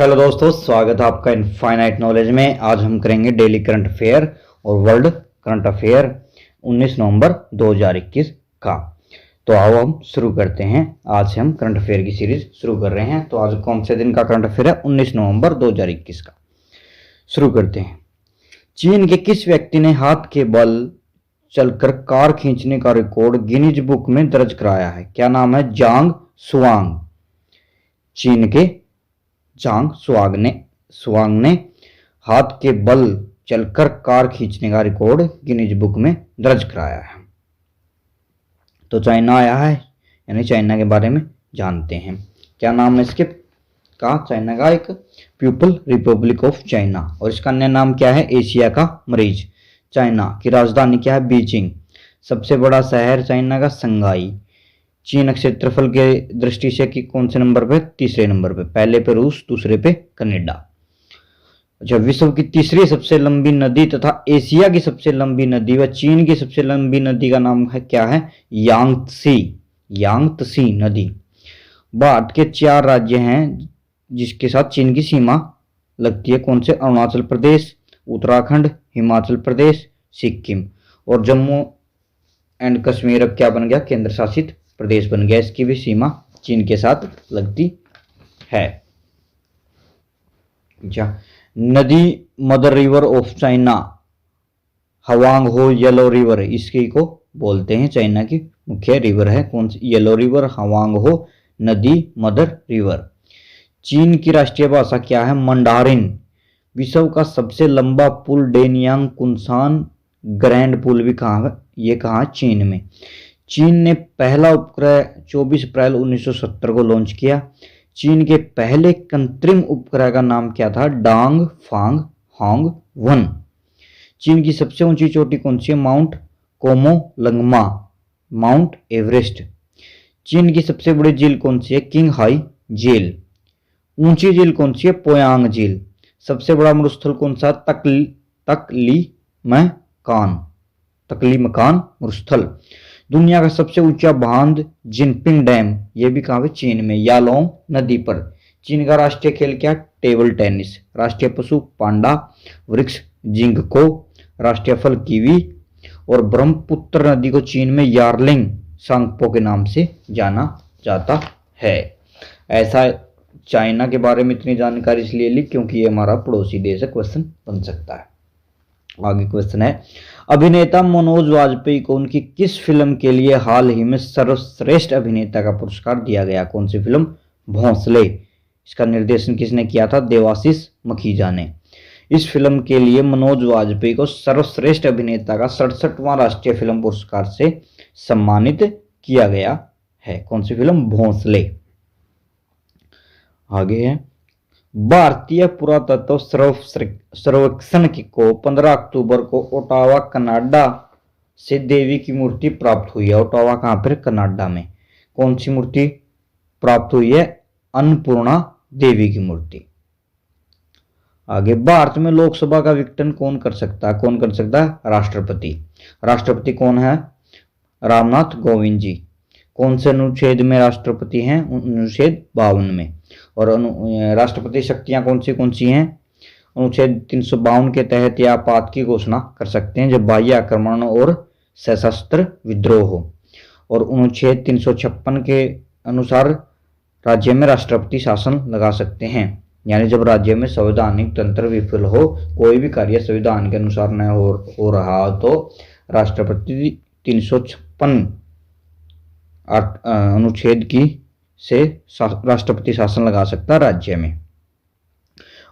Hello दोस्तों, स्वागत है आपका इनफाइनाइट नॉलेज में। आज हम करेंगे डेली करंट अफेयर और वर्ल्ड करंट अफेयर 19 नवंबर 2021 का। तो आओ हम शुरू करते हैं। आज से हम करंट अफेयर की सीरीज शुरू कर रहे हैं। तो आज कौन से दिन का करंट अफेयर है? 19 नवंबर 2021 का। शुरू करते हैं। चीन के किस व्यक्ति ने हाथ के बल चलकर कार खींचने का रिकॉर्ड गिनीज बुक में दर्ज कराया है? क्या नाम है? जांग सुआंग। चीन के जांग सुआंग ने हाथ के बल चलकर कार खींचने का रिकॉर्ड गिनीज बुक में दर्ज कराया है। तो चाइना आया है, यानी चाइना के बारे में जानते हैं। क्या नाम है इसके का? चाइना का एक पीपल रिपब्लिक ऑफ चाइना। और इसका अन्य नाम क्या है? एशिया का मरीज। चाइना की राजधानी क्या है? बीजिंग। सबसे बड़ा शहर चाइना का शंघाई। चीन क्षेत्रफल के दृष्टि से कि कौन से नंबर पे? तीसरे नंबर पे। पहले पे रूस, दूसरे पे कनाडा। अच्छा, विश्व की तीसरी सबसे लंबी नदी तथा एशिया की सबसे लंबी नदी व चीन की सबसे लंबी नदी का नाम है क्या है? यांगत्सी नदी। भारत के 4 राज्य हैं जिसके साथ चीन की सीमा लगती है। कौन से? अरुणाचल प्रदेश, उत्तराखंड, हिमाचल प्रदेश, सिक्किम। और जम्मू एंड कश्मीर अब क्या बन गया? केंद्र शासित प्रदेश बन गया। इसकी भी सीमा चीन के साथ लगती है। अच्छा, नदी मदर रिवर ऑफ चाइना हवांग हो येलो रिवर, इसकी को बोलते हैं। चाइना की मुख्य रिवर है कौन सी? येलो रिवर, हवांग हो नदी मदर रिवर। चीन की राष्ट्रीय भाषा क्या है? मंडारिन। विश्व का सबसे लंबा पुल डेनियांग कुनसान ग्रैंड पुल भी कहाँ है? ये कहाँ? चीन में। चीन ने पहला उपग्रह 24 अप्रैल 1970 को लॉन्च किया। चीन के पहले कृत्रिम उपग्रह का नाम क्या था? Dong Fang Hong 1। चीन की सबसे ऊंची चोटी कौन सी है? Mount Qomolangma, mount Everest. चीन की सबसे बड़ी झील कौन सी है? किंग हाई झील। ऊंची झील कौन सी है? पोयांग झील। सबसे बड़ा मरुस्थल कौन सा? तकलीमकान मरुस्थल। दुनिया का सबसे ऊंचा बांध जिनपिंग डैम, यह भी कहाँ है? चीन में, यालोंग नदी पर। चीन का राष्ट्रीय खेल क्या? Table tennis. राष्ट्रीय पशु पांडा, वृक्ष जिंगको, राष्ट्रीय फल कीवी। और ब्रह्मपुत्र नदी को चीन में यार्लिंग सांगपो के नाम से जाना जाता है। ऐसा चाइना के बारे में इतनी जानकारी इसलिए ली क्योंकि ये हमारा पड़ोसी देश है। क्वेश्चन बन सकता है। आगे क्वेश्चन है, अभिनेता मनोज वाजपेयी को उनकी किस फिल्म के लिए हाल ही में सर्वश्रेष्ठ अभिनेता का पुरस्कार दिया गया? कौन सी फिल्म? भोंसले। इसका निर्देशन किसने किया था? देवाशीष मखीजा ने। इस फिल्म के लिए मनोज वाजपेयी को सर्वश्रेष्ठ अभिनेता का 67वां राष्ट्रीय फिल्म पुरस्कार से सम्मानित किया गया है। कौन सी फिल्म? भोंसले। आगे है, भारतीय पुरातत्व सर्वेक्षण को 15 अक्टूबर को ओटावा कनाडा से देवी की मूर्ति प्राप्त हुई है। ओटावा कहाँ पर? कनाडा में। कौन सी मूर्ति प्राप्त हुई है? अन्नपूर्णा देवी की मूर्ति। आगे, भारत में लोकसभा का विघटन कौन कर सकता है? कौन कर सकता है? राष्ट्रपति। राष्ट्रपति कौन है? रामनाथ कोविंद जी। कौन से अनुच्छेद में राष्ट्रपति हैं? अनुच्छेद 52 में। और राष्ट्रपति शक्तियां कौन सी हैं? अनुच्छेद 352 के तहत यह आपात की घोषणा कर सकते हैं जब बाह्य आक्रमण और सशस्त्र विद्रोह हो। और अनुच्छेद 356 के अनुसार राज्य में राष्ट्रपति शासन लगा सकते हैं, यानी जब राज्य में संवैधानिक तंत्र विफल हो, कोई भी कार्य संविधान के अनुसार न हो रहा तो राष्ट्रपति 356 अनुच्छेद की से राष्ट्रपति शासन लगा सकता है राज्य में।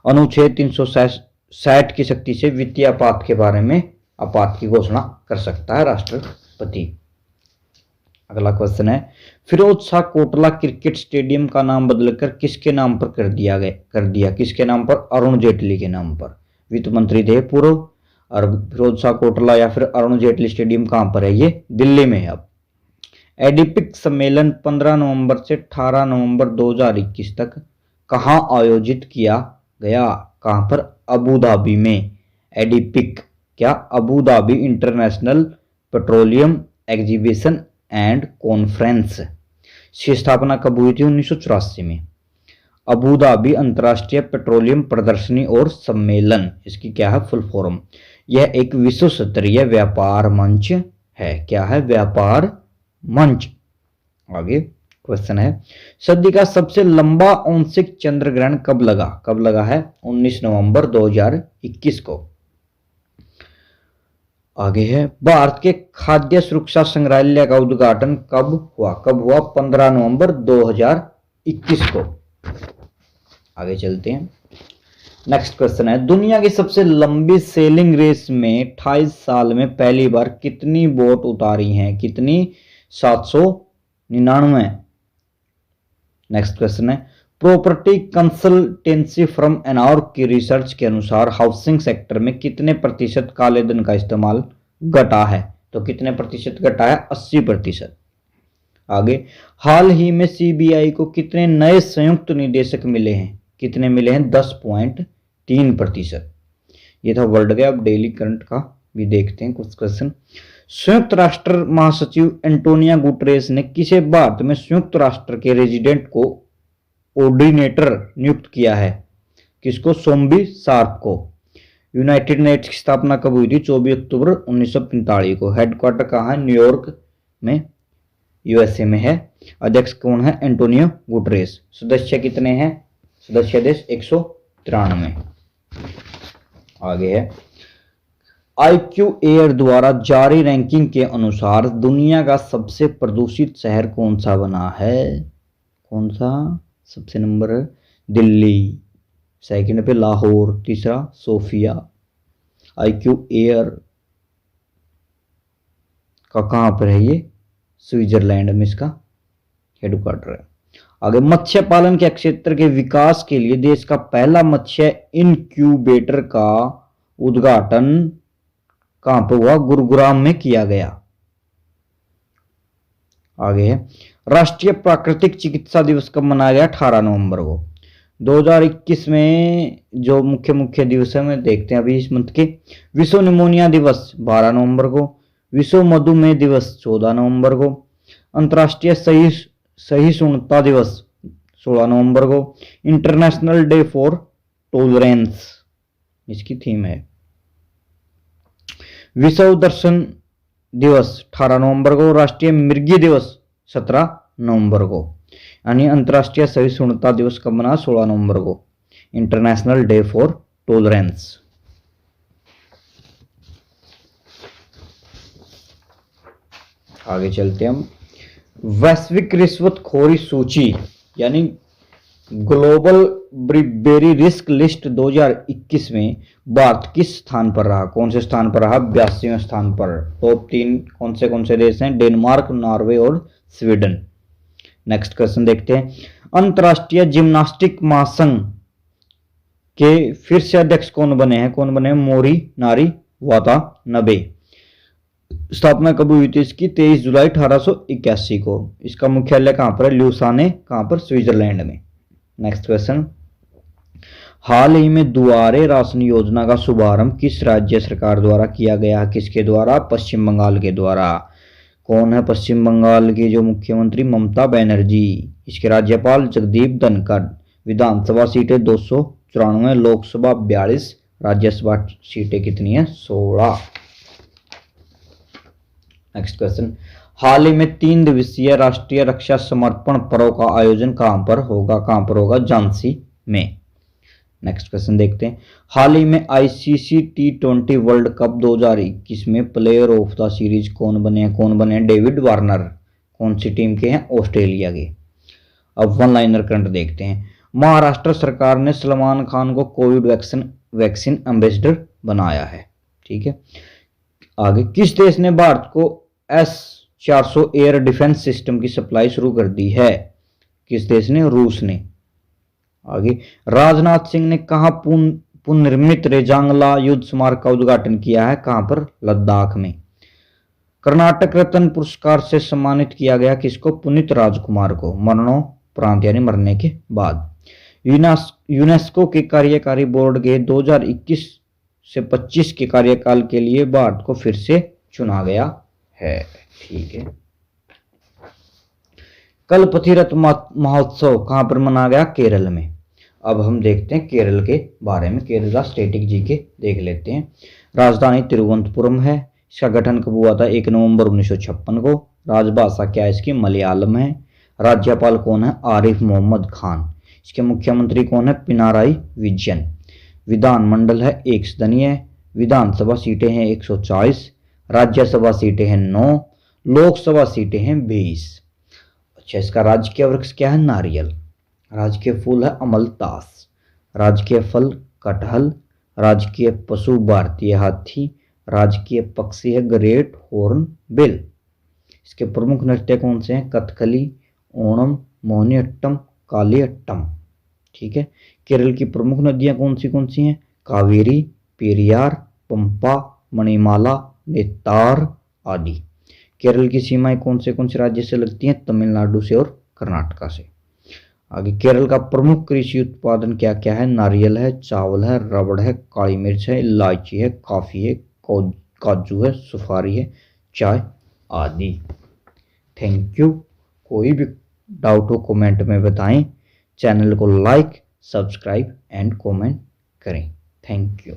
अनुच्छेद 360 की शक्ति से वित्तीय आपात के बारे में आपात की घोषणा कर सकता है राष्ट्रपति। अगला क्वेश्चन है, फिरोज शाह कोटला क्रिकेट स्टेडियम का नाम बदलकर किसके नाम पर कर दिया? किसके नाम पर? अरुण जेटली के नाम पर। वित्त मंत्री थे पूर्व। और फिरोज शाह कोटला या फिर अरुण जेटली स्टेडियम कहां पर है? ये दिल्ली में है। अब एडिपिक सम्मेलन 15 नवंबर से 18 नवंबर 2021 तक कहां आयोजित किया गया? कहां पर? अबू धाबी में। एडिपिक क्या? Abu Dhabi international petroleum exhibition and conference. इसकी स्थापना कब हुई थी? 1984 में। अबू धाबी अंतर्राष्ट्रीय पेट्रोलियम प्रदर्शनी और सम्मेलन, इसकी क्या है फुल फॉर्म। यह एक विश्व स्तरीय व्यापार मंच है। क्या है? व्यापार मंच। आगे क्वेश्चन है, सदी का सबसे लंबा आंशिक चंद्र ग्रहण कब लगा? कब लगा है? 19 नवंबर 2021 को। आगे है, भारत के खाद्य सुरक्षा संग्रहालय का उद्घाटन कब हुआ? कब हुआ? 15 नवंबर 2021 को। आगे चलते हैं। नेक्स्ट क्वेश्चन है, दुनिया की सबसे लंबी सेलिंग रेस में 28 साल में पहली बार कितनी बोट उतारी हैं? कितनी? 799। नेक्स्ट क्वेश्चन है, प्रॉपर्टी कंसल्टेंसी फर्म एनॉर की रिसर्च के अनुसार हाउसिंग सेक्टर में कितने प्रतिशत काले धन का इस्तेमाल घटा है? तो कितने प्रतिशत घटा है? 80%। आगे, हाल ही में सीबीआई को कितने नए संयुक्त निदेशक मिले हैं? कितने मिले हैं? 10.3%। ये था वर्ल्ड का। अब डेली करंट का भी देखते हैं कुछ क्वेश्चन। संयुक्त राष्ट्र महासचिव एंटोनियो गुटेरेस ने किसे भारत में संयुक्त राष्ट्र के रेजिडेंट को कोऑर्डिनेटर नियुक्त किया है? किसको? सोम्बी शार्प को। यूनाइटेड नेट्स की स्थापना कब हुई थी? 24 अक्टूबर 1945 को। हेडक्वार्टर कहाँ है? न्यूयॉर्क में, यूएसए में है। अध्यक्ष कौन है? Antonio Guterres. सदस्य कितने हैं? सदस्य देश 193। आगे है, IQ एयर द्वारा जारी रैंकिंग के अनुसार दुनिया का सबसे प्रदूषित शहर कौन सा बना है? कौन सा? सबसे नंबर है दिल्ली, सेकंड पे लाहौर, तीसरा सोफिया। IQ एयर का कहां पर है? ये स्विट्जरलैंड में इसका हेडक्वार्टर है। आगे, मत्स्य पालन के क्षेत्र के विकास के लिए देश का पहला मत्स्य इनक्यूबेटर का उद्घाटन कहां पर हुआ? गुरुग्राम में किया गया। आगे है, राष्ट्रीय प्राकृतिक चिकित्सा दिवस कब मनाया गया? 18 नवंबर को। 2021 में जो मुख्य दिवस है मैं देखते हैं अभी इस मंथ के। विश्व निमोनिया दिवस 12 नवंबर को। विश्व मधुमेह दिवस 14 नवंबर को। अंतर्राष्ट्रीय सहिष्णुता दिवस 16 नवंबर को। इंटरनेशनल डे फॉर टॉलरेंस इसकी थीम है। विश्व दर्शन दिवस 18 नवंबर को। राष्ट्रीय मृगी दिवस 17 नवंबर को। यानी अंतर्राष्ट्रीय सहिष्णुता दिवस कब मना? 16 नवंबर को। International day for tolerance. आगे चलते हम। वैश्विक रिश्वतखोरी सूची यानी ग्लोबल ब्रीबेरी रिस्क लिस्ट 2021 में भारत किस स्थान पर रहा? कौन से स्थान पर रहा? 82वें स्थान पर। टॉप 3 कौन से देश हैं? डेनमार्क, नॉर्वे और स्वीडन। नेक्स्ट क्वेश्चन देखते हैं। अंतर्राष्ट्रीय जिम्नास्टिक महासंघ के फिर से अध्यक्ष कौन बने हैं? कौन बने हैं? मोरी नारी वातानबे। स्थापना कब हुई थी इसकी? 23 जुलाई 1881 को। इसका मुख्यालय कहां पर है? ल्यूसाने। कहां पर? स्विट्जरलैंड में। नेक्स्ट क्वेश्चन, हाल ही में दुआरे राशन योजना का शुभारंभ किस राज्य सरकार द्वारा किया गया? किसके द्वारा? पश्चिम बंगाल के द्वारा। कौन है पश्चिम बंगाल की जो मुख्यमंत्री? ममता बनर्जी। इसके राज्यपाल जगदीप धनखड़। विधानसभा सीटें 294, लोकसभा 42, राज्यसभा सीटें कितनी है? 16। नेक्स्ट क्वेश्चन, हाल ही में 3 दिवसीय राष्ट्रीय रक्षा समर्पण पर्व का आयोजन कहां पर होगा? कहां पर होगा? झांसी में। नेक्स्ट क्वेश्चन देखते हैं। हाल ही में ICC T20 वर्ल्ड कप 2021 में प्लेयर ऑफ द सीरीज कौन बने हैं? कौन बने हैं? David Warner. कौन सी टीम के हैं? ऑस्ट्रेलिया के। अब वन लाइनर करंट देखते हैं। महाराष्ट्र सरकार ने सलमान खान को कोविड वैक्सीन एम्बेसडर बनाया है। ठीक है। आगे, किस देश ने भारत को S-400 एयर डिफेंस सिस्टम की सप्लाई शुरू कर दी है? किस देश ने? रूस ने। आगे, राजनाथ सिंह ने कहां पुनर्निर्मित रेजांगला युद्ध स्मारक का उद्घाटन किया है? कहां पर? लद्दाख में। कर्नाटक रत्न पुरस्कार से सम्मानित किया गया किसको? पुनीत राजकुमार को, मरणोपरांत यानी मरने के बाद। यूनेस्को के कार्यकारी बोर्ड के 2021 से 25 के कार्यकाल के लिए भारत को फिर से चुना गया है। ठीक है। कल्पथी रथ महोत्सव कहां पर मनाया गया? केरल में। अब हम देखते हैं केरल के बारे में। केरल का स्टेटिक जीके देख लेते हैं। राजधानी तिरुवनंतपुरम है। इसका गठन कब हुआ था? 1 नवंबर 1956 को। राजभाषा क्या है इसकी? मलयालम है। राज्यपाल कौन है? आरिफ मोहम्मद खान। इसके मुख्यमंत्री कौन है? पिनाराई विजयन। विधानमंडल है 1 सदनीय। विधानसभा सीटें हैं 140। राज्यसभा सीटें हैं 9। लोकसभा सीटें हैं 20। अच्छा, इसका राजकीय वृक्ष क्या है? नारियल। राजकीय फूल है अमलतास। राजकीय फल कटहल। राजकीय पशु भारतीय हाथी। राजकीय पक्षी है ग्रेट हॉर्न बिल। इसके प्रमुख नृत्य कौन से हैं? कथकली, ओणम, मोहिनीअट्टम, कालियट्टम। ठीक है। केरल की प्रमुख नदियां कौन सी हैं? कावेरी, पेरियार, पंपा, मणिमाला, नेत्तार आदि। केरल की सीमाएं कौन से राज्य से लगती हैं? तमिलनाडु से और कर्नाटका से। आगे, केरल का प्रमुख कृषि उत्पादन क्या क्या है? नारियल है, चावल है, रबड़ है, काली मिर्च है, इलायची है, कॉफी है, काजू है, सुपारी है, चाय आदि। Thank you. कोई भी डाउट हो कमेंट में बताएं। चैनल को लाइक, सब्सक्राइब एंड कमेंट करें। Thank you.